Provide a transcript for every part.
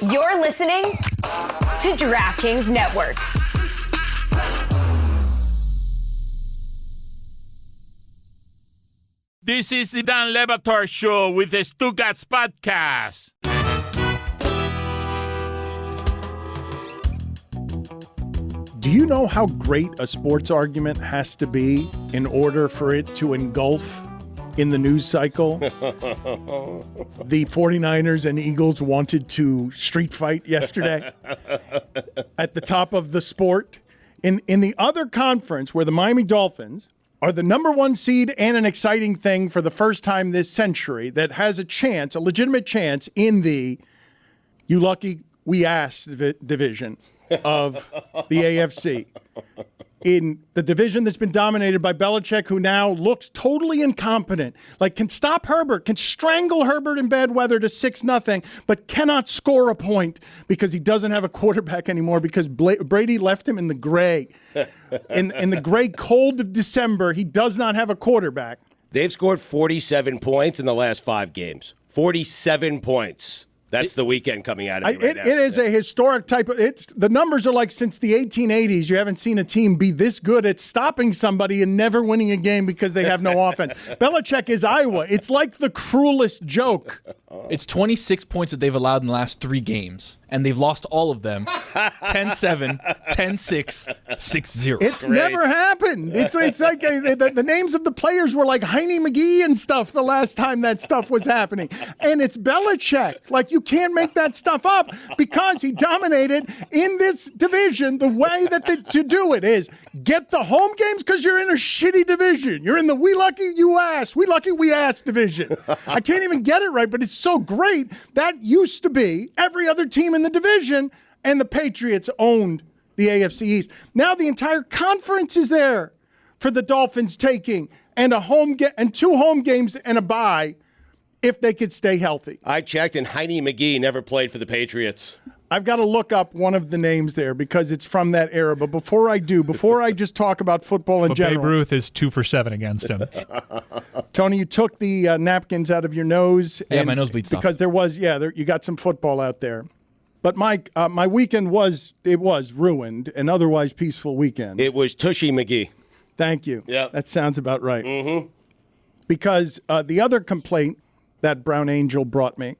You're listening to DraftKings Network. This is the Dan Batard Show with the Stugotz podcast. Do you know how great a sports argument has to be in order for it to engulf in the news cycle? The 49ers and Eagles wanted to street fight yesterday at the top of the sport. In the other conference where the Miami Dolphins are the number one seed and an exciting thing for the first time this century that has a chance, a legitimate chance in the you lucky we asked division of the AFC. In the division that's been dominated by Belichick, who now looks totally incompetent, like can stop Herbert, can strangle Herbert in bad weather to 6-0, but cannot score a point because he doesn't have a quarterback anymore because Brady left him in the gray. In the gray cold of December, he does not have a quarterback. They've scored 47 points in the last 5 games. 47 points. That's the weekend coming out of it right now. It is a historic type of. The numbers are like since the 1880s. You haven't seen a team be this good at stopping somebody and never winning a game because they have no offense. Belichick is Iowa. It's like the cruelest joke. It's 26 points that they've allowed in the last 3 games, and they've lost all of them. 10-7, 10-6, 6-0. It's never happened. It's like the names of the players were like Heinie, McGee and stuff the last time that stuff was happening. And it's Belichick. Like, you can't make that stuff up because he dominated in this division. The way that to do it is get the home games because you're in a shitty division. You're in the we lucky you asked, we lucky we asked division. I can't even get it right, but it's so great. That used to be every other team in the division, and the Patriots owned the AFC East. Now the entire conference is there for the Dolphins taking, and and 2 home games and a bye if they could stay healthy. I checked, and Heinie McGee never played for the Patriots. I've got to look up one of the names there because it's from that era. But before I just talk about football in general. Babe Ruth is 2 for 7 against him. Tony, you took the napkins out of your nose. Yeah, my nose bleeds. Because you got some football out there. But Mike, my weekend was ruined, an otherwise peaceful weekend. It was Tushy McGee. Thank you. Yeah, that sounds about right. Mm-hmm. Because the other complaint that Brown Angel brought me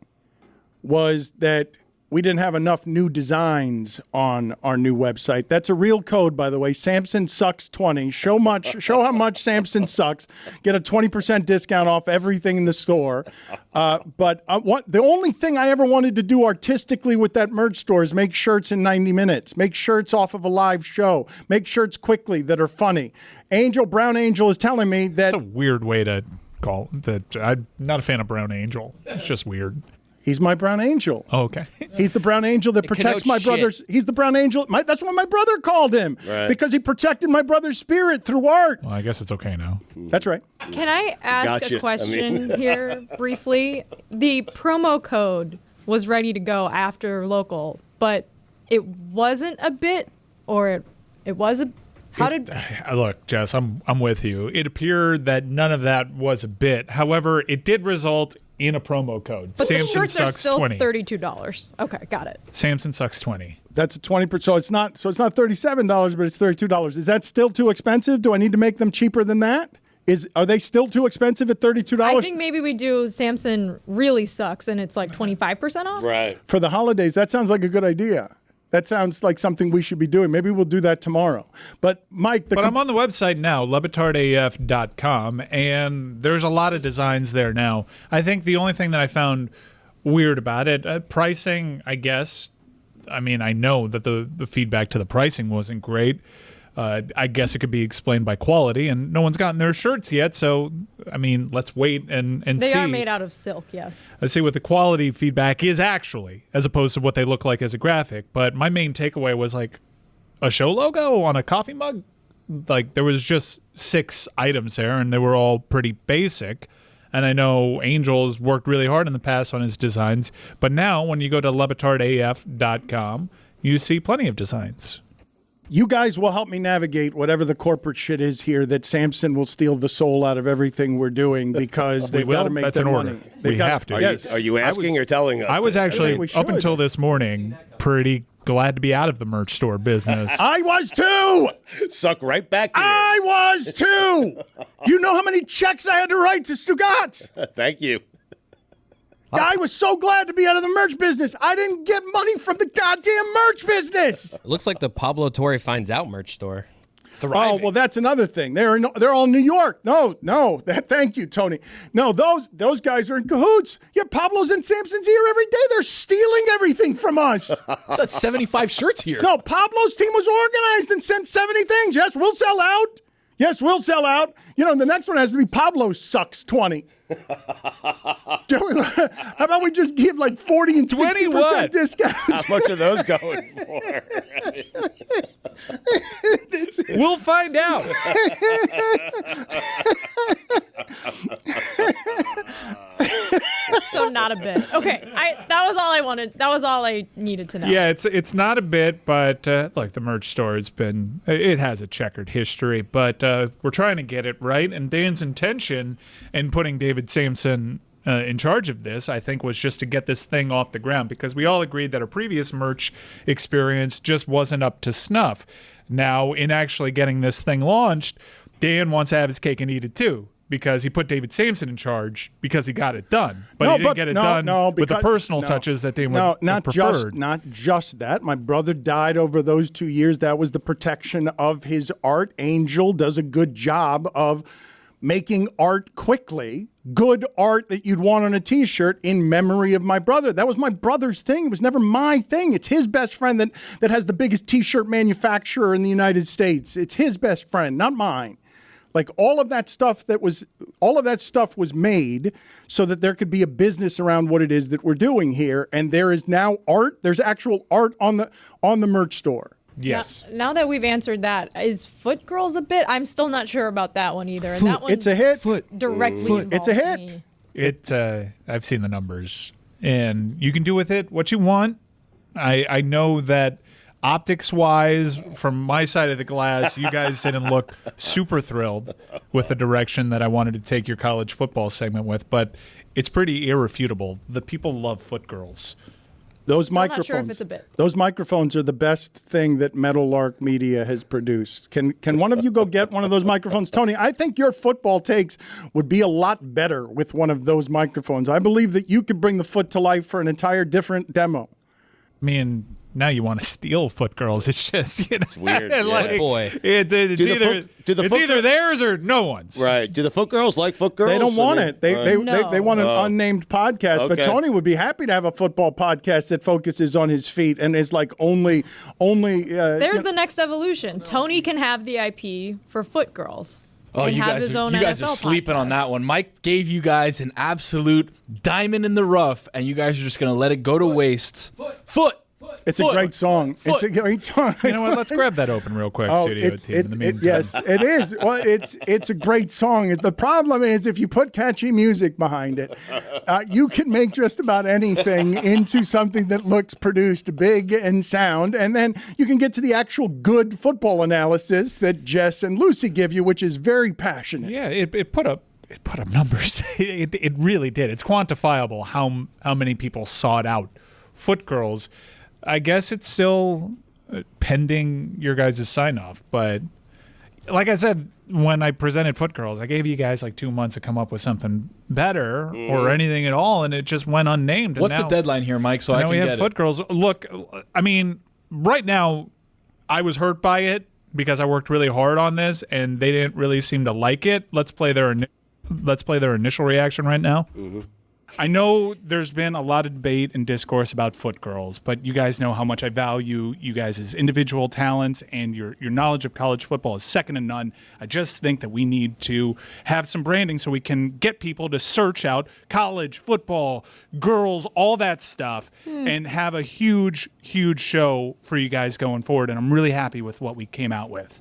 was that we didn't have enough new designs on our new website. That's a real code, by the way. Samson sucks 20. Show how much Samson sucks. Get a 20% discount off everything in the store. But the only thing I ever wanted to do artistically with that merch store is make shirts in 90 minutes. Make shirts off of a live show. Make shirts quickly that are funny. Brown Angel is telling me that that's a weird way to call that. I'm not a fan of Brown Angel. It's just weird. He's my brown angel. Oh, okay. He's the brown angel that protects my brother's. He's the brown angel. That's what my brother called him. Right. Because he protected my brother's spirit through art. Well, I guess it's okay now. That's right. Can I ask a question here briefly? The promo code was ready to go after local, but it wasn't a bit, or it was a. Look, Jess, I'm with you. It appeared that none of that was a bit. However, it did result in a promo code. But Samson the shirts are sucks still 20. $32. Okay, got it. Samson sucks 20. That's a 20%. So it's not $37, but it's $32. Is that still too expensive? Do I need to make them cheaper than that? Are they still too expensive at $32? I think maybe we do Samson really sucks and it's like 25% off. Right. For the holidays, that sounds like a good idea. That sounds like something we should be doing. Maybe we'll do that tomorrow. But, Mike... I'm on the website now, lebatardaf.com, and there's a lot of designs there now. I think the only thing that I found weird about it, pricing, I guess. I mean, I know that the feedback to the pricing wasn't great. I guess it could be explained by quality, and no one's gotten their shirts yet, so, I mean, let's wait and see. They are made out of silk, yes. Let's see what the quality feedback is actually, as opposed to what they look like as a graphic. But my main takeaway was, like, a show logo on a coffee mug? Like, there was just 6 items there, and they were all pretty basic. And I know Angel's worked really hard in the past on his designs, but now when you go to lebatardaf.com, you see plenty of designs. You guys will help me navigate whatever the corporate shit is here that Samson will steal the soul out of everything we're doing because they've got to make That's their an money. order. They've We got- have to. Yes. Are you asking or telling us? I was actually, we up should. until this morning, pretty glad to be out of the merch store business. I was too. Suck right back in. I was too. You know how many checks I had to write to Stugotz? Thank you. I was so glad to be out of the merch business. I didn't get money from the goddamn merch business. It looks like the Pablo Torre Finds Out merch store. Oh, well, that's another thing. They're all New York. No. Thank you, Tony. No, those guys are in cahoots. Yeah, Pablo's and Samson's here every day. They're stealing everything from us. That's 75 shirts here. No, Pablo's team was organized and sent 70 things. Yes, we'll sell out. Yes, we'll sell out. You know, the next one has to be Pablo sucks 20. How about we just give like 40 and 20 60% what? discounts? How much are those going for? We'll find out. So not a bit. Okay, that was all I wanted. That was all I needed to know. Yeah, it's not a bit, but like the merch store, it has a checkered history, but we're trying to get it right. And Dan's intention in putting David Samson in charge of this, I think, was just to get this thing off the ground, because we all agreed that our previous merch experience just wasn't up to snuff. Now, in actually getting this thing launched, Dan wants to have his cake and eat it too, because he put David Samson in charge because he got it done. But he didn't get it done with the personal touches that Dan would have preferred. Not just that. My brother died over those 2 years. That was the protection of his art. Angel does a good job of making art quickly, good art that you'd want on a T-shirt in memory of my brother. That was my brother's thing. It was never my thing. It's his best friend that has the biggest T-shirt manufacturer in the United States. It's his best friend, not mine. Like all of that stuff was made so that there could be a business around what it is that we're doing here. And there is now art. There's actual art on the merch store. Yes. Now that we've answered that, is Foot Girls a bit? I'm still not sure about that one either. And that one It's a hit. directly It's a involves hit. me. I've seen the numbers, and you can do with it what you want. I know that optics-wise, from my side of the glass, you guys didn't look super thrilled with the direction that I wanted to take your college football segment with, but it's pretty irrefutable. The people love Foot Girls. Those Still not microphones. sure if it's a bit. Those microphones are the best thing that Meadowlark Media has produced. Can one of you go get one of those microphones, Tony? I think your football takes would be a lot better with one of those microphones. I believe that you could bring the foot to life for an entire different demo. I mean, now you want to steal Foot Girls. It's just, it's weird. Like, Yeah. Boy. It's either theirs or no one's. Right. Do the Foot Girls like Foot Girls? They don't want it. They No. they want an unnamed podcast. But Okay. Tony would be happy to have a football podcast that focuses on his feet and is like only. There's the next evolution. Tony can have the IP for Foot Girls. Oh, and you have guys his are, own you guys are NFL sleeping on podcast. that one. Mike gave you guys an absolute diamond in the rough, and you guys are just going to let it go to waste. Foot. It's a great song. It's a great song. You know what? Let's grab that open real quick, studio team. In the meantime. Yes, it is. Well, it's a great song. The problem is if you put catchy music behind it, you can make just about anything into something that looks produced big and sound, and then you can get to the actual good football analysis that Jess and Lucy give you, which is very passionate. Yeah, it put up numbers. It really did. It's quantifiable how many people sought out Foot Girls. I guess it's still pending your guys' sign-off, but like I said, when I presented Foot Girls, I gave you guys like 2 months to come up with something better or anything at all, and it just went unnamed. What's and the deadline here, Mike, so I now can we have get Foot it? Girls. Look, I mean, right now, I was hurt by it because I worked really hard on this, and they didn't really seem to like it. Let's play their initial reaction right now. Mm-hmm. I know there's been a lot of debate and discourse about Foot Girls, but you guys know how much I value you guys' individual talents, and your knowledge of college football is second to none. I just think that we need to have some branding so we can get people to search out college football, girls, all that stuff, and have a huge, huge show for you guys going forward. And I'm really happy with what we came out with.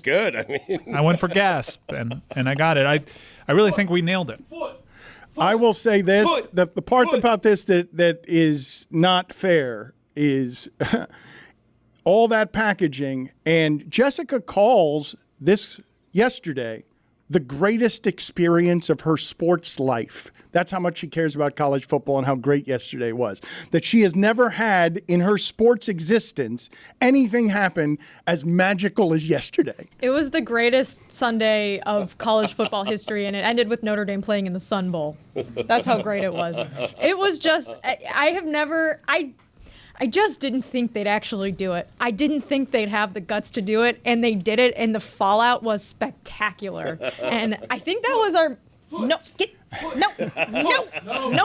good. I mean, I went for gasp, and I got it. I really think we nailed it. I will say this: the part about this that is not fair is all that packaging. And Jessica calls this yesterday the greatest experience of her sports life. That's how much she cares about college football and how great yesterday was. That she has never had in her sports existence anything happen as magical as yesterday. It was the greatest Sunday of college football history, and it ended with Notre Dame playing in the Sun Bowl. That's how great it was. It was just, I just didn't think they'd actually do it. I didn't think they'd have the guts to do it, and they did it, and the fallout was spectacular. And I think that was our... No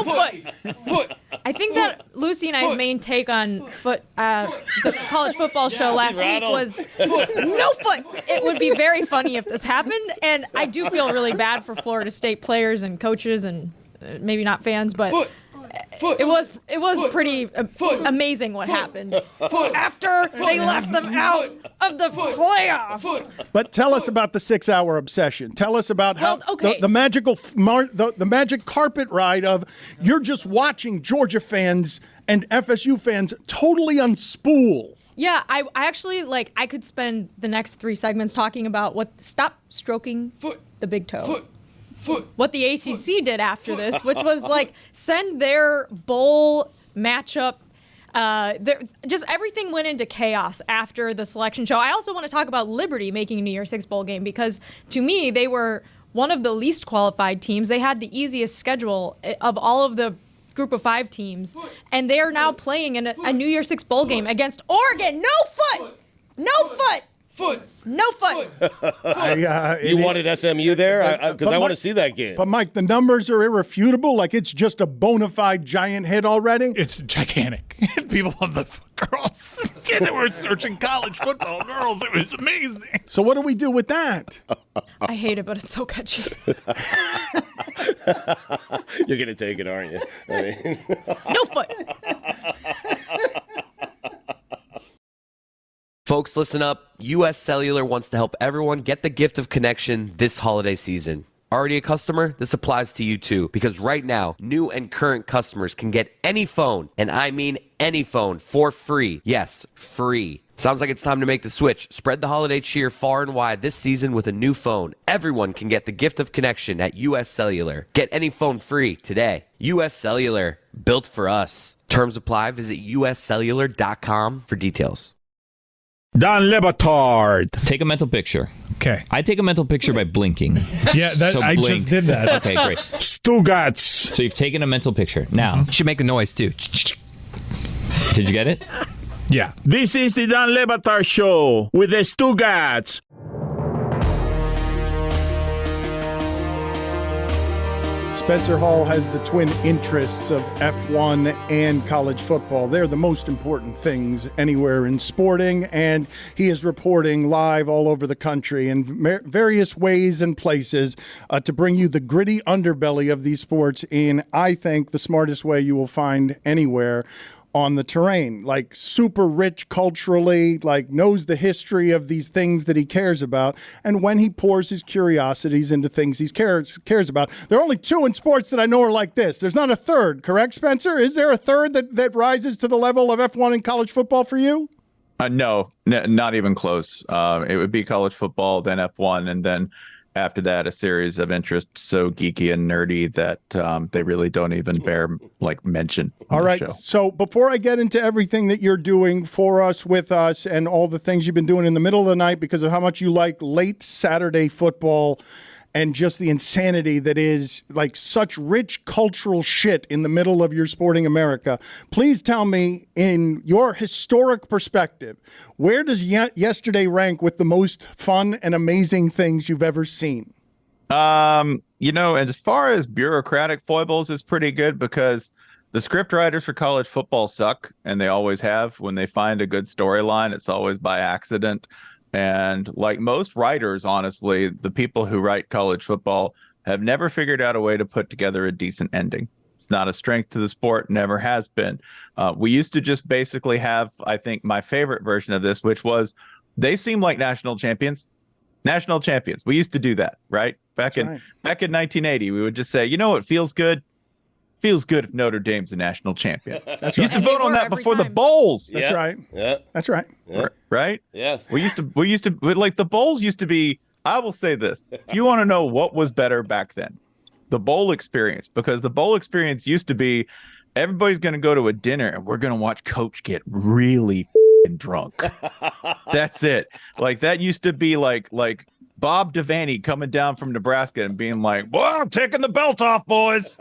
foot. I think that Lucy and I's main take on the college football show last week was no foot. It would be very funny if this happened, and I do feel really bad for Florida State players and coaches and maybe not fans, but it was pretty amazing what happened after they left them out of the playoff. But tell us about the 6-hour obsession. Tell us about how the magic carpet ride of you're just watching Georgia fans and FSU fans totally unspool. Yeah, I actually I could spend the next 3 segments talking about stop stroking the big toe. What the ACC did after this, which was send their bowl matchup. Just everything went into chaos after the selection show. I also want to talk about Liberty making a New Year's Six bowl game because to me they were one of the least qualified teams. They had the easiest schedule of all of the Group of 5 teams, and they are now playing in a New Year's Six bowl game against Oregon. No foot. You wanted SMU there? Because I want to see that game. But, Mike, the numbers are irrefutable. It's just a bona fide giant hit already. It's gigantic. People love the girls. They were searching college football girls. It was amazing. So what do we do with that? I hate it, but it's so catchy. You're going to take it, aren't you? I mean. No foot. Folks, listen up. US Cellular wants to help everyone get the gift of connection this holiday season. Already a customer? This applies to you too, because right now, new and current customers can get any phone, and I mean any phone, for free. Yes, free. Sounds like it's time to make the switch. Spread the holiday cheer far and wide this season with a new phone. Everyone can get the gift of connection at US Cellular. Get any phone free today. US Cellular, built for us. Terms apply. Visit uscellular.com for details. Don Le Batard. Take a mental picture. Okay. I take a mental picture by blinking. Yeah, I blink. just did that. Okay, great. Stugotz. So you've taken a mental picture. Now, You should make a noise, too. did you get it? Yeah. This is the Don Le Batard Show with the Stugotz. Spencer Hall has the twin interests of F1 and college football. They're the most important things anywhere in sporting, and he is reporting live all over the country in various ways and places to bring you the gritty underbelly of these sports in, I think, the smartest way you will find anywhere on the terrain. Super rich culturally, knows the history of these things that he cares about, and when he pours his curiosities into things he cares about. There are only 2 in sports that I know are like this. There's not a third, correct, Spencer? Is there a third that rises to the level of F1 in college football for you? No, not even close. It would be college football, then F1, and then after that, a series of interests so geeky and nerdy that they really don't even bear mention. All right. Show. So before I get into everything that you're doing for us, with us, and all the things you've been doing in the middle of the night because of how much you like late Saturday football and just the insanity that is such rich cultural shit in the middle of your sporting America, please tell me, in your historic perspective, where does yesterday rank with the most fun and amazing things you've ever seen? As far as bureaucratic foibles, is pretty good because the script writers for college football suck, and they always have. When they find a good storyline, it's always by accident. And like most writers, honestly, the people who write college football have never figured out a way to put together a decent ending. It's not a strength to the sport, never has been. We used to just basically have, I think, my favorite version of this, which was they seem like national champions. National champions. We used to do that, right? Back in 1980, we would just say, you know what feels good? Feels good if Notre Dame's a national champion. That's We used to right. vote on that before the bowls. That's right. Yeah. That's right. Yeah. Right? Yes. We used to like the bowls used to be, I will say this. If you want to know what was better back then, the bowl experience, because the bowl experience used to be everybody's going to go to a dinner and we're going to watch coach get really drunk. That's it. Like that used to be like Bob Devaney coming down from Nebraska and being like, "Well, I'm taking the belt off, boys.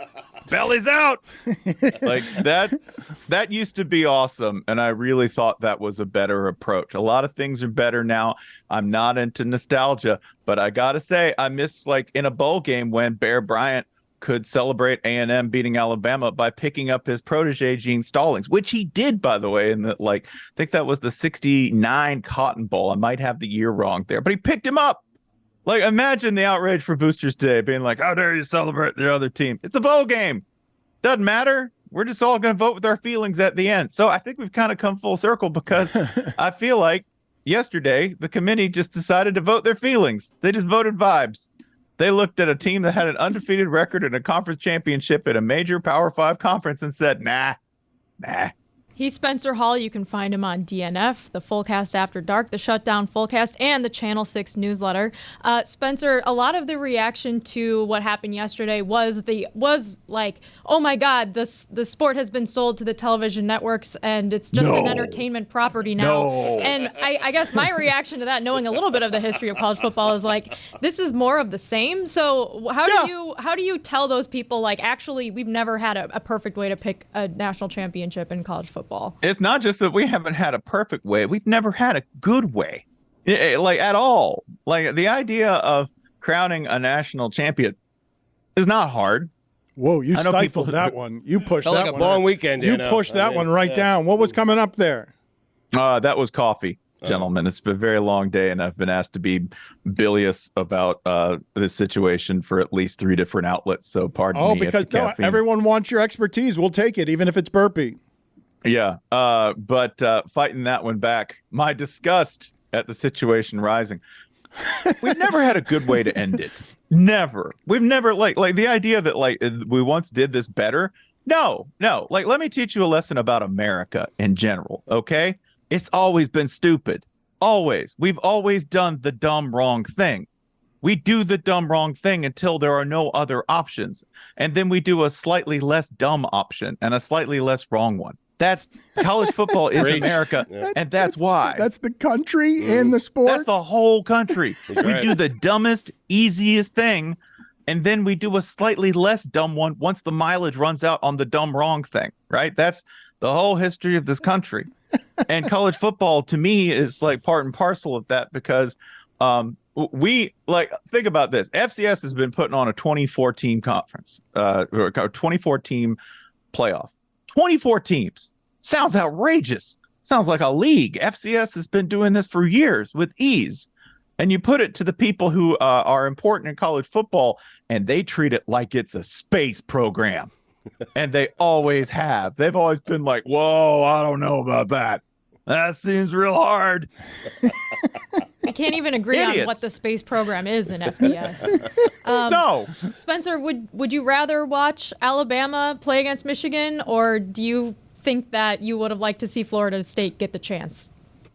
Belly's out." Like that used to be awesome, and I really thought that was a better approach. A lot of things are better now. I'm not into nostalgia, but I gotta say I miss like in a bowl game when Bear Bryant could celebrate A&M beating Alabama by picking up his protege Gene Stallings, which he did, by the way, in the I think that was the 69 Cotton Bowl. I might have the year wrong there, but he picked him up. Like, imagine the outrage for boosters today being like, how dare you celebrate the other team? It's a bowl game. Doesn't matter. We're just all going to vote with our feelings at the end. So I think we've kind of come full circle because I feel like yesterday the committee just decided to vote their feelings. They just voted vibes. They looked at a team that had an undefeated record in a conference championship at a major Power 5 conference and said, nah. He's Spencer Hall. You can find him on DNF, the Fullcast After Dark, the Shutdown Fullcast, and the Channel 6 newsletter. Spencer, a lot of the reaction to what happened yesterday was like, oh my God, the sport has been sold to the television networks and it's just an entertainment property now. No. And I guess my reaction to that, knowing a little bit of the history of college football, is like, this is more of the same. So how do you tell those people, like, actually, we've never had a perfect way to pick a national championship in college football? It's not just that we haven't had a perfect way. We've never had a good way, like at all. Like the idea of crowning a national champion is not hard. Whoa, you stifled people, that one. You pushed that like a one. long weekend. You pushed that one right down. What was coming up there? That was coffee, gentlemen. It's been a very long day, and I've been asked to be bilious about this situation for at least 3 different outlets. So pardon me. Oh, because everyone wants your expertise. We'll take it, even if it's burpee. Yeah, but fighting that one back, my disgust at the situation rising. We've never had a good way to end it. Never. We've never like the idea that like we once did this better. No. Like, let me teach you a lesson about America in general. Okay, it's always been stupid. Always. We've always done the dumb wrong thing. We do the dumb wrong thing until there are no other options, and then we do a slightly less dumb option and a slightly less wrong one. That's college football is America, and that's why. That's the country and the sport. That's the whole country. We do the dumbest, easiest thing, and then we do a slightly less dumb one once the mileage runs out on the dumb wrong thing, right? That's the whole history of this country. And college football, to me, is like part and parcel of that because we like think about this. FCS has been putting on a 24-team conference, or 24-team playoff. 24 teams. Sounds outrageous. Sounds like a league. FCS has been doing this for years with ease. And you put it to the people who are important in college football, and they treat it like it's a space program. And they always have. They've always been like, whoa, I don't know about that. That seems real hard. I can't even agree on what the space program is in FBS. No. Spencer, would you rather watch Alabama play against Michigan, or do you think that you would have liked to see Florida State get the chance?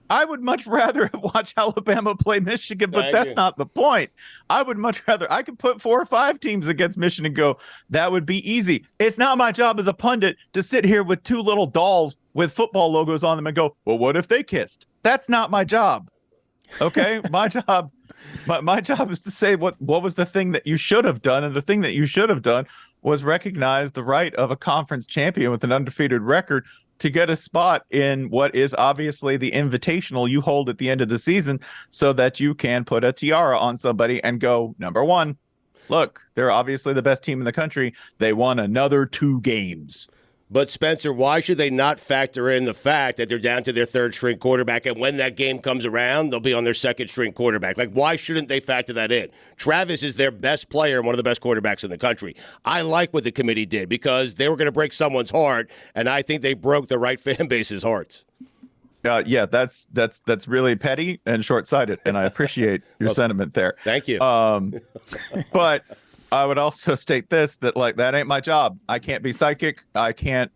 I would much rather watch Alabama play Michigan, but that's not the point. I would much rather, I could put 4 or 5 teams against Michigan and go, that would be easy. It's not my job as a pundit to sit here with 2 little dolls with football logos on them and go, well, what if they kissed? That's not my job. Okay, my job is to say what was the thing that you should have done, and the thing that you should have done was recognize the right of a conference champion with an undefeated record to get a spot in what is obviously the invitational you hold at the end of the season, so that you can put a tiara on somebody and go, number 1, look, they're obviously the best team in the country. They won another 2 games. But, Spencer, why should they not factor in the fact that they're down to their 3rd-string quarterback, and when that game comes around, they'll be on their 2nd-string quarterback? Like, why shouldn't they factor that in? Travis is their best player and one of the best quarterbacks in the country. I like what the committee did because they were going to break someone's heart, and I think they broke the right fan base's hearts. Yeah, that's really petty and short-sighted, and I appreciate your sentiment there. Thank you. But I would also state this, that like that ain't my job. I can't be psychic. I can't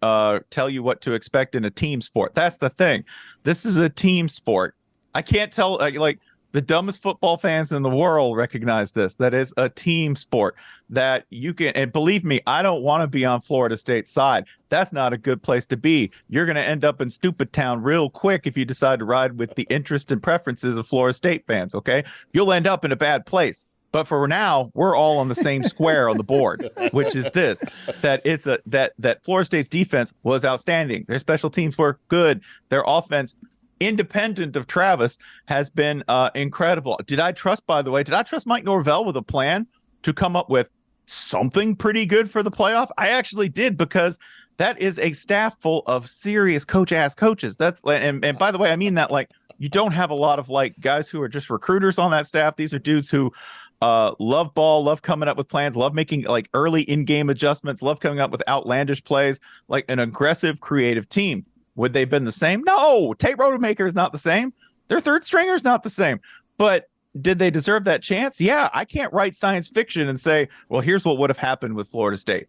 tell you what to expect in a team sport. That's the thing. This is a team sport. I can't tell like the dumbest football fans in the world recognize this. That is a team sport that you can, and believe me, I don't want to be on Florida State's side. That's not a good place to be. You're going to end up in Stupid Town real quick if you decide to ride with the interest and preferences of Florida State fans, okay? You'll end up in a bad place. But for now, we're all on the same square on the board, which is this, that Florida State's defense was outstanding. Their special teams were good. Their offense, independent of Travis, has been incredible. Did I trust Mike Norvell with a plan to come up with something pretty good for the playoff? I actually did, because that is a staff full of serious coach-ass coaches. And by the way, I mean that like you don't have a lot of like guys who are just recruiters on that staff. These are dudes who love ball, love coming up with plans, love making like early in-game adjustments, love coming up with outlandish plays, like an aggressive, creative team. Would they have been the same? No. Tate Rodemaker is not the same. Their third stringer is not the same. But did they deserve that chance? Yeah. I can't write science fiction and say, well, here's what would have happened with Florida State.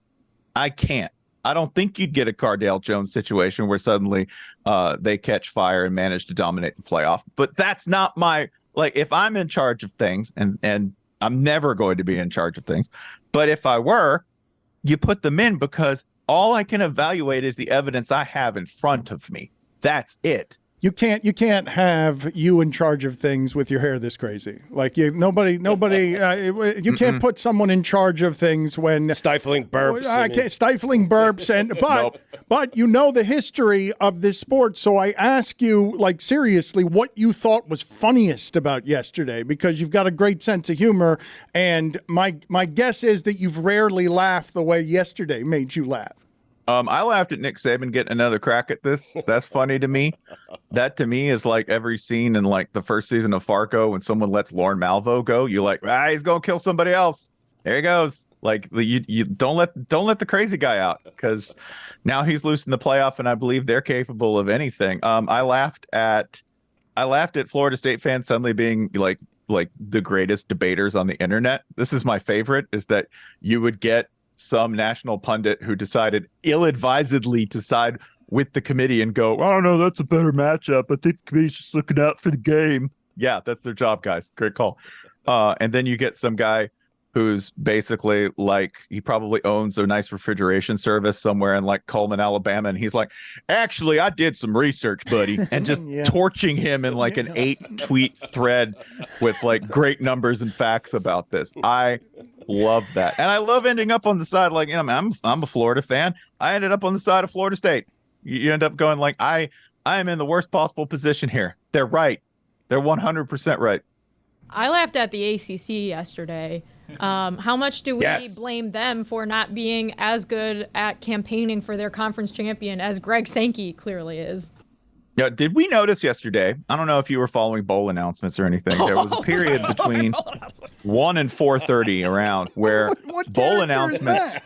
I can't. I don't think you'd get a Cardale Jones situation where suddenly they catch fire and manage to dominate the playoff. But that's not my, like, if I'm in charge of things, and I'm never going to be in charge of things, but if I were, you put them in because all I can evaluate is the evidence I have in front of me. That's it. You can't have you in charge of things with your hair this crazy. Like you can't put someone in charge of things when stifling burps. Stifling burps, and but you know the history of this sport. So I ask you, like, seriously, what you thought was funniest about yesterday, because you've got a great sense of humor, and my guess is that you've rarely laughed the way yesterday made you laugh. I laughed at Nick Saban getting another crack at this. That's funny to me. That to me is like every scene in like the first season of Fargo when someone lets Lorne Malvo go. You're like, he's gonna kill somebody else. There he goes. Like you don't let the crazy guy out, because now he's loose in the playoff, and I believe they're capable of anything. I laughed at Florida State fans suddenly being like the greatest debaters on the internet. This is my favorite, is that you would get some national pundit who decided ill-advisedly to side with the committee and go, oh no, that's a better matchup. I think the committee's just looking out for the game. Yeah, that's their job, guys. Great call. And then you get some guy who's basically like, he probably owns a nice refrigeration service somewhere in like Coleman, Alabama. And he's like, actually, I did some research, buddy. And just torching him in like an 8-tweet thread with like great numbers and facts about this. I love that. And I love ending up on the side, like, you know, I'm a Florida fan. I ended up on the side of Florida State. You end up going like, I am in the worst possible position here. They're right. They're 100% right. I laughed at the ACC yesterday. How much do we blame them for not being as good at campaigning for their conference champion as Greg Sankey clearly is? Yeah, did we notice yesterday? I don't know if you were following bowl announcements or anything. There was a period between 1 and 4:30 around where what bowl announcements,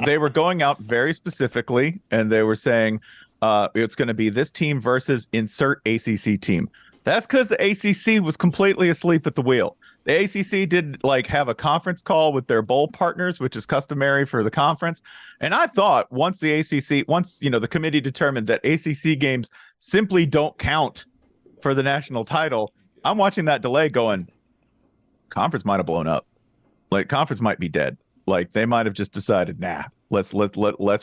they were going out very specifically, and they were saying it's going to be this team versus insert ACC team. That's because the ACC was completely asleep at the wheel. The ACC did like have a conference call with their bowl partners, which is customary for the conference. And I thought once the committee determined that ACC games simply don't count for the national title, I'm watching that delay going, conference might have blown up. Like conference might be dead. Like they might have just decided, nah, let's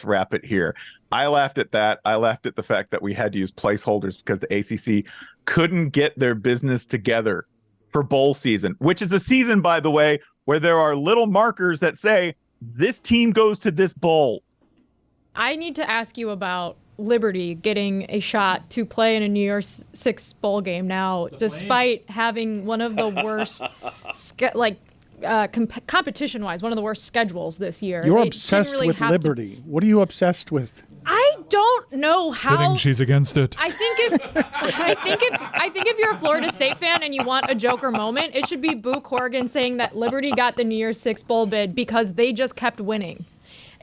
wrap it here. I laughed at that. I laughed at the fact that we had to use placeholders because the ACC couldn't get their business together for bowl season, which is a season, by the way, where there are little markers that say this team goes to this bowl. I need to ask you about Liberty getting a shot to play in a New Year's Six bowl game now, despite having one of the worst, competition-wise, one of the worst schedules this year. You're obsessed with Liberty. What are you obsessed with? I don't know how. Fitting she's against it. I think if you're a Florida State fan and you want a Joker moment, it should be Boo Corrigan saying that Liberty got the New Year's Six bowl bid because they just kept winning.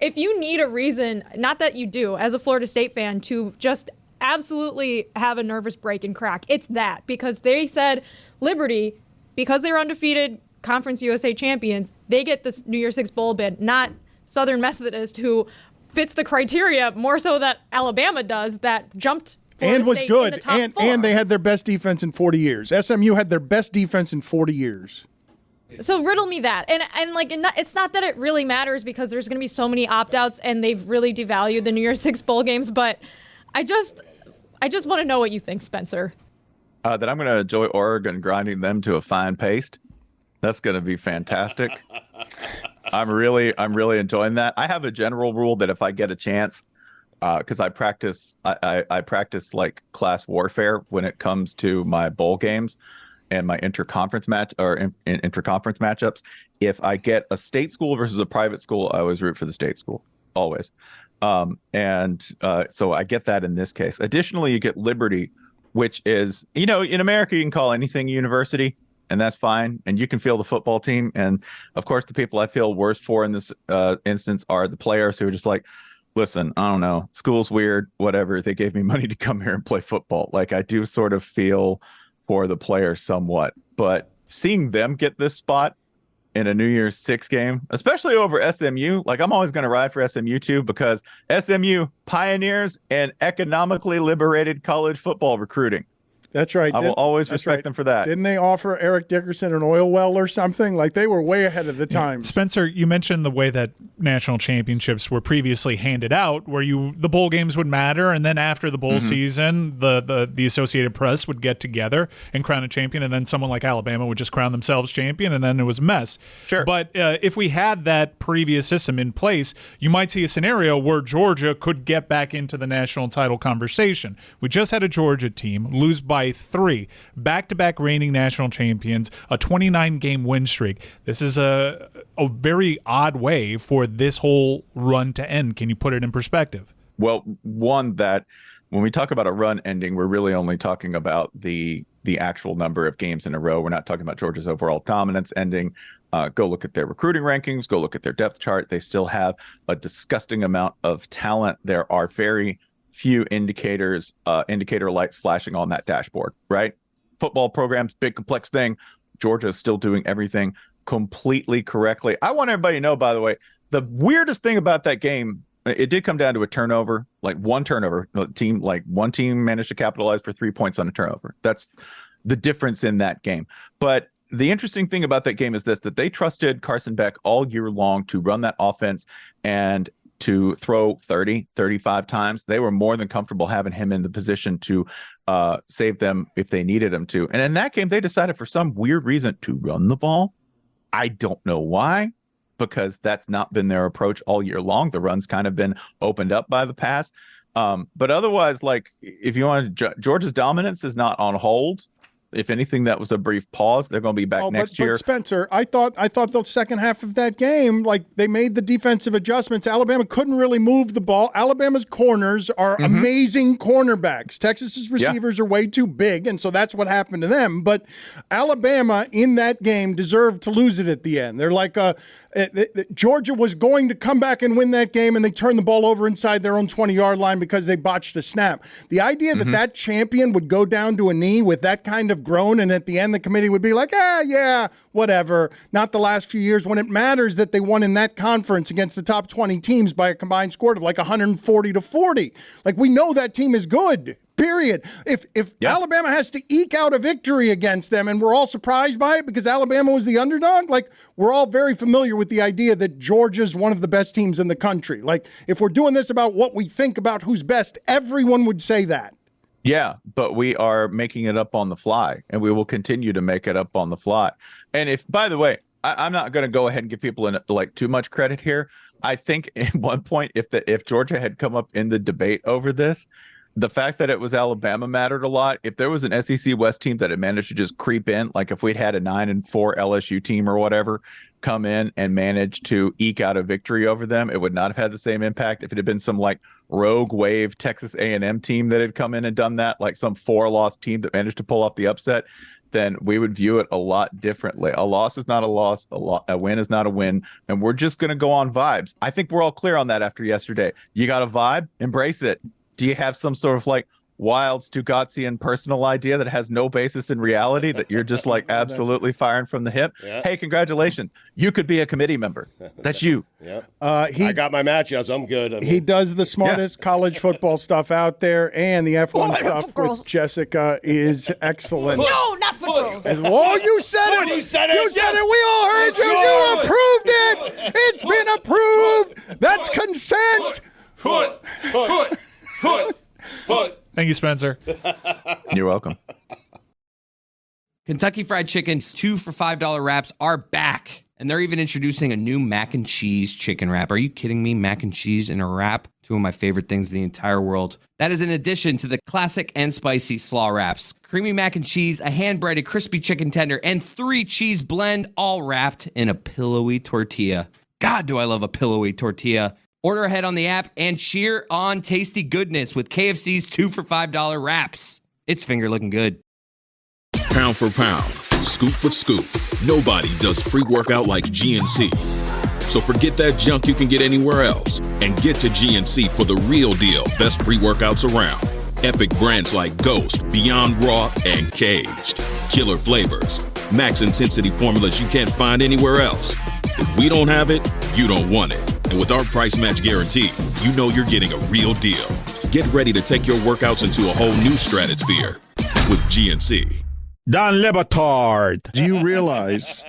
If you need a reason, not that you do, as a Florida State fan, to just absolutely have a nervous break and crack. It's that, because they said Liberty, because they're undefeated Conference USA champions, they get this New Year's Six bowl bid, not Southern Methodist, who fits the criteria more so that Alabama does, that jumped Florida and was State good, in the top four. and they had their best defense in 40 years. SMU had their best defense in 40 years. So riddle me that. And it's not that it really matters, because there's going to be so many opt-outs and they've really devalued the New Year's Six bowl games, but I just want to know what you think, Spencer. That I'm going to enjoy Oregon grinding them to a fine paste. That's going to be fantastic. I'm really enjoying that. I have a general rule that if I get a chance, because I practice like class warfare when it comes to my bowl games and my interconference matchups. If I get a state school versus a private school, I always root for the state school, always. So I get that in this case. Additionally, you get Liberty, which is, in America, you can call anything a university, and that's fine. And you can feel the football team. And of course, the people I feel worst for in this instance are the players who are just like, listen, I don't know, school's weird, whatever. They gave me money to come here and play football. Like, I do sort of feel for the players somewhat, but seeing them get this spot in a New Year's Six game, especially over SMU, like, I'm always going to ride for SMU too, because SMU pioneers and economically liberated college football recruiting. That's right. I will always respect them for that. Didn't they offer Eric Dickerson an oil well or something? Like, they were way ahead of the time. Spencer, you mentioned the way that national championships were previously handed out, where the bowl games would matter, and then after the bowl season, the Associated Press would get together and crown a champion, and then someone like Alabama would just crown themselves champion, and then it was a mess. Sure. But if we had that previous system in place, you might see a scenario where Georgia could get back into the national title conversation. We just had a Georgia team lose by 3, back-to-back reigning national champions, a 29-game win streak. This is a very odd way for this whole run to end. Can you put it in perspective? Well, one, that when we talk about a run ending, we're really only talking about the actual number of games in a row. We're not talking about Georgia's overall dominance ending. Go look at their recruiting rankings. Go look at their depth chart. They still have a disgusting amount of talent. There are very few indicator lights flashing on that dashboard, right? Football programs, big complex thing. Georgia is still doing everything completely correctly. I want everybody to know, by the way, the weirdest thing about that game, it did come down to a turnover, like one turnover. One team managed to capitalize for 3 points on a turnover. That's the difference in that game. But the interesting thing about that game is that they trusted Carson Beck all year long to run that offense and to throw 30, 35 times. They were more than comfortable having him in the position to save them if they needed him to. And in that game, they decided for some weird reason to run the ball. I don't know why, because that's not been their approach all year long. The run's kind of been opened up by the pass. But otherwise, like, if you want to, Georgia's dominance is not on hold. If anything, that was a brief pause. They're going to be back next year. But Spencer, I thought the second half of that game, like, they made the defensive adjustments. Alabama couldn't really move the ball. Alabama's corners are amazing cornerbacks. Texas's receivers are way too big, and so that's what happened to them. But Alabama in that game deserved to lose it at the end. They're like Georgia was going to come back and win that game, and they turned the ball over inside their own 20-yard line because they botched a snap. The idea that champion would go down to a knee with that kind of groan, and at the end the committee would be like, yeah, whatever. Not the last few years when it matters that they won in that conference against the top 20 teams by a combined score of like 140-40. Like, we know that team is good. Period. If Alabama has to eke out a victory against them, and we're all surprised by it because Alabama was the underdog, like, we're all very familiar with the idea that Georgia's one of the best teams in the country. Like, if we're doing this about what we think about who's best, everyone would say that. Yeah, but we are making it up on the fly, and we will continue to make it up on the fly. And if, by the way, I'm not going to go ahead and give people too much credit here. I think at one point, if Georgia had come up in the debate over this, the fact that it was Alabama mattered a lot. If there was an SEC West team that had managed to just creep in, like if we'd had a 9-4 LSU team or whatever come in and manage to eke out a victory over them, it would not have had the same impact. If it had been some like rogue wave Texas A&M team that had come in and done that, like some 4-loss team that managed to pull off the upset, then we would view it a lot differently. A loss is not a loss. A win is not a win. And we're just going to go on vibes. I think we're all clear on that after yesterday. You got a vibe? Embrace it. Do you have some sort of like wild Stugotzian personal idea that has no basis in reality that you're just like absolutely firing from the hip. Yeah. Hey, congratulations. You could be a committee member. That's you. Yeah. I got my matchups. I'm good. He does the smartest college football stuff out there, and the F1 stuff with Jessica is excellent. No, not for girls. Oh, you said it! You said it! You said it! We all heard It's you! You yours. approved it! It's been approved! That's consent! Foot. Thank you, Spencer. You're welcome. Kentucky Fried Chicken's 2 for $5 wraps are back. And they're even introducing a new mac and cheese chicken wrap. Are you kidding me? Mac and cheese in a wrap? Two of my favorite things in the entire world. That is in addition to the classic and spicy slaw wraps. Creamy mac and cheese, a hand-breaded crispy chicken tender, and 3 cheese blend, all wrapped in a pillowy tortilla. God, do I love a pillowy tortilla. Order ahead on the app and cheer on tasty goodness with KFC's 2 for $5 wraps. It's finger looking good. Pound for pound, scoop for scoop, nobody does pre-workout like GNC. So forget that junk you can get anywhere else and get to GNC for the real deal best pre-workouts around. Epic brands like Ghost, Beyond Raw, and Caged. Killer flavors, max intensity formulas you can't find anywhere else. If we don't have it, you don't want it. And with our price match guarantee, you know you're getting a real deal. Get ready to take your workouts into a whole new stratosphere with GNC. Don Le Batard. Do you realize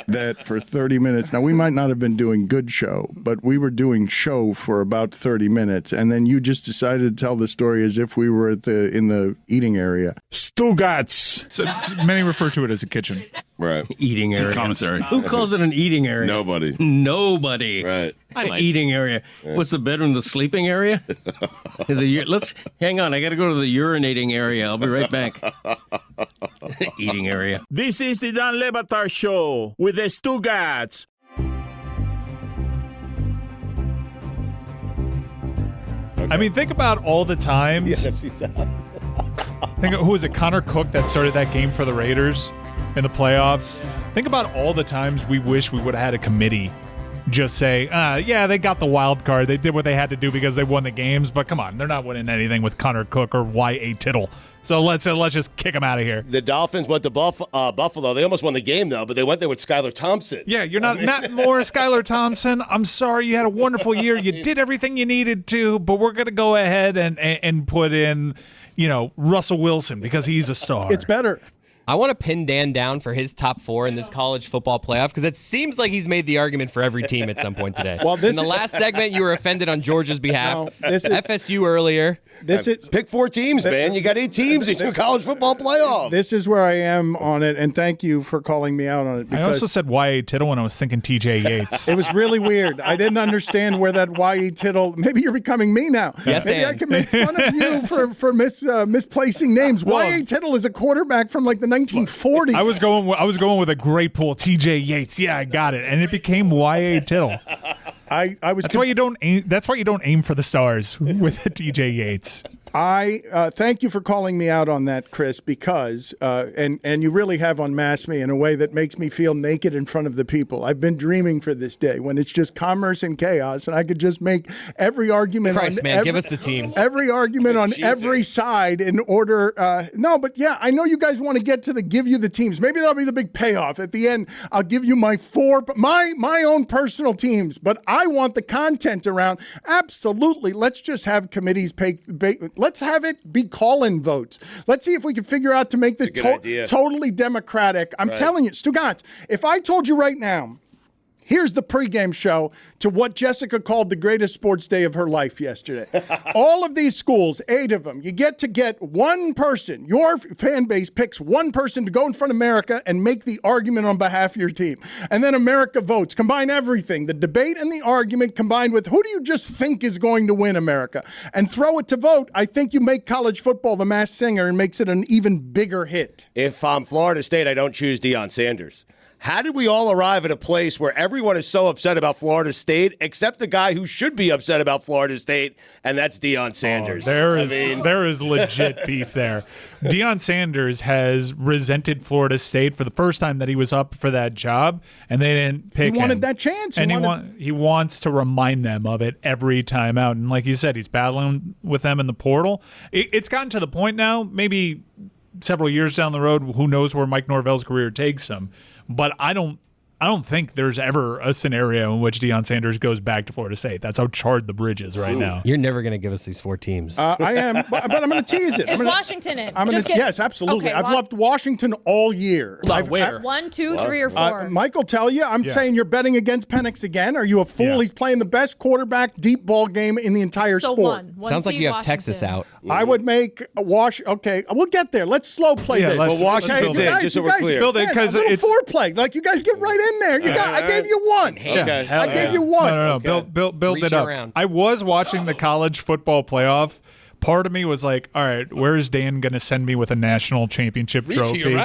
that for 30 minutes, now we might not have been doing good show, but we were doing show for about 30 minutes, and then you just decided to tell the story as if we were in the eating area. Stugotz. So many refer to it as a kitchen. Right. Eating area. Commissary. Who calls it an eating area? Nobody. Nobody. Right. Eating area. Yeah. What's the bedroom? The sleeping area? Let's hang on. I got to go to the urinating area. I'll be right back. Eating area. This is the Don Le Batard Show with the Stugotz. I mean, think about all the times. The NFC South. Think of, who was it? Connor Cook that started that game for the Raiders in the playoffs. Think about all the times we wish we would have had a committee just say, yeah, they got the wild card. They did what they had to do because they won the games. But come on, they're not winning anything with Connor Cook or Y.A. Tittle. So let's just kick them out of here. The Dolphins went to Buffalo. They almost won the game, though, but they went there with Skylar Thompson. Yeah, you're not Matt Moore, Skylar Thompson. I'm sorry, you had a wonderful year. You did everything you needed to, but we're going to go ahead and put in, Russell Wilson because he's a star. It's better. I want to pin Dan down for his top 4 in this college football playoff because it seems like he's made the argument for every team at some point today. Well, in the last segment, you were offended on Georgia's behalf. FSU earlier. Pick 4 teams, man. You got 8 teams in your college football playoff. This is where I am on it, and thank you for calling me out on it. I also said Y.A. Tittle when I was thinking T.J. Yates. It was really weird. I didn't understand where that Y.A. Tittle. Maybe you're becoming me now. Yes, maybe I can make fun of you for misplacing names. Y.A. Tittle is a quarterback from like the 1940s. I was going with a great pool. T.J. Yates. Yeah, I got it, and it became Y.A. Tittle. I was. That's why you don't aim. That's why you don't aim for the stars with T.J. Yates. I thank you for calling me out on that, Chris, because and you really have unmasked me in a way that makes me feel naked in front of the people. I've been dreaming for this day when it's just commerce and chaos, and I could just make every argument. Give us the teams. Every argument on every side in order. No, but yeah, I know you guys want to get to give you the teams. Maybe that'll be the big payoff at the end. I'll give you my own personal teams, but I want the content around. Absolutely, let's just have committees pay. Let's have it be call-in votes. Let's see if we can figure out to make this totally democratic. I'm telling you, Stugotz, if I told you right now, here's the pregame show to what Jessica called the greatest sports day of her life yesterday. All of these schools, 8 of them, you get one person, your fan base picks one person to go in front of America and make the argument on behalf of your team. And then America votes. Combine everything, the debate and the argument combined with who do you just think is going to win America? And throw it to vote. I think you make college football the Masked Singer and makes it an even bigger hit. If I'm Florida State, I don't choose Deion Sanders. How did we all arrive at a place where everyone is so upset about Florida State except the guy who should be upset about Florida State, and that's Deion Sanders? There is legit beef there. Deion Sanders has resented Florida State for the first time that he was up for that job, and they didn't pick him. He wanted that chance. And he wants to remind them of it every time out. And like you said, he's battling with them in the portal. It's gotten to the point now, maybe several years down the road, who knows where Mike Norvell's career takes him. But I don't think there's ever a scenario in which Deion Sanders goes back to Florida State. That's how charred the bridge is right now. You're never going to give us these 4 teams. I am, but I'm going to tease it. Is Washington in? Yes, absolutely. Okay, I've loved Washington all year. Where? 1, 2, 3, or 4. Mike will tell you. I'm saying you're betting against Penix again. Are you a fool? Yeah. He's playing the best quarterback deep ball game in the entire sport. One Sounds like seed you have Washington. Texas out. I would make a Okay, we'll get there. Let's slow play this. let's Washington's build in, it. just so we're clear. Build it, 'cause a little it's foreplay. Like, you guys get right in there. I gave you one. Okay. I gave you one. No. Build Reach it up. around. I was watching the college football playoff. Part of me was like, all right, where's Dan going to send me with a national championship trophy?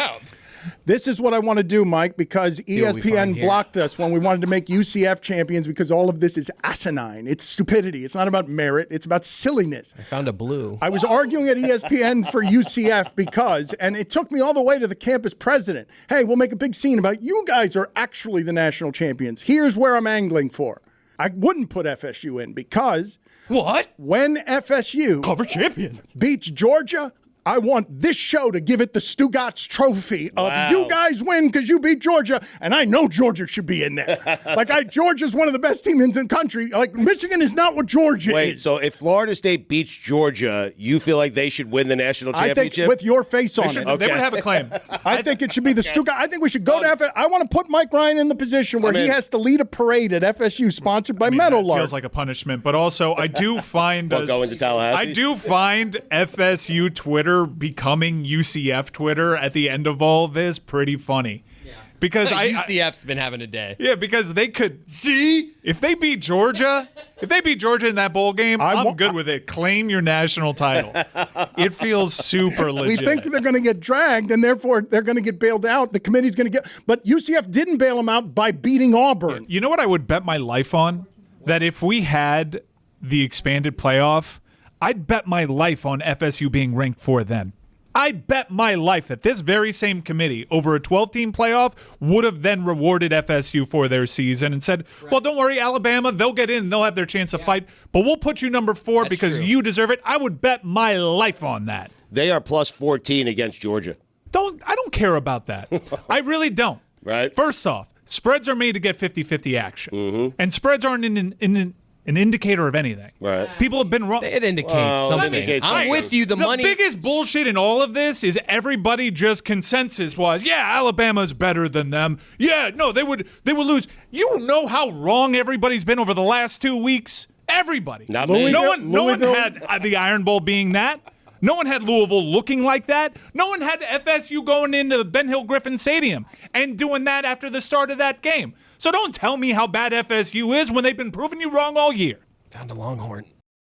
This is what I want to do, Mike, because what we find ESPN here. blocked us when we wanted to make UCF champions because all of this is asinine. It's stupidity. It's not about merit. It's about silliness. I found a blue. I was arguing at ESPN for UCF because, and it took me all the way to the campus president. Hey, we'll make a big scene about you guys are actually the national champions. Here's where I'm angling for. I wouldn't put FSU in because when FSU Cover champion. beats Georgia, I want this show to give it the Stugotz trophy of you guys win because you beat Georgia, and I know Georgia should be in there. Georgia's one of the best teams in the country. Like, Michigan is not what Georgia is. So if Florida State beats Georgia, you feel like they should win the national I championship? think with your face on it. They would have a claim. I think it should be the Stugotz. I think we should go to FSU. I want to put Mike Ryan in the position where he has to lead a parade at FSU sponsored by Meadowlark. Feels like a punishment, but also I do find going to Tallahassee? I do find FSU Twitter becoming UCF Twitter at the end of all this pretty funny. Because UCF's been having a day. Yeah, because they could see if they beat Georgia in that bowl game, I'm good with it. Claim your national title. It feels super legit. We think they're going to get dragged, and therefore they're going to get bailed out. The committee's going to get, but UCF didn't bail them out by beating Auburn. You know what I would bet my life on? That if we had the expanded playoff, I'd bet my life on FSU being ranked 4 then. I'd bet my life that this very same committee over a 12-team playoff would have then rewarded FSU for their season and said, well, don't worry, Alabama, they'll get in, they'll have their chance to fight, but we'll put you number 4 because you deserve it. I would bet my life on that. They are plus 14 against Georgia. I don't care about that. I really don't. Right. First off, spreads are made to get 50-50 action. And spreads aren't an indicator of anything. Right. People have been wrong. It indicates something. I'm with you. The money. The biggest bullshit in all of this is everybody just consensus was, yeah, Alabama's better than them. Yeah, no, they would lose. You know how wrong everybody's been over the last 2 weeks? Everybody. Not me. No one had the Iron Bowl being that. No one had Louisville looking like that. No one had FSU going into Ben Hill Griffin Stadium and doing that after the start of that game. So don't tell me how bad FSU is when they've been proving you wrong all year. Found a Longhorn.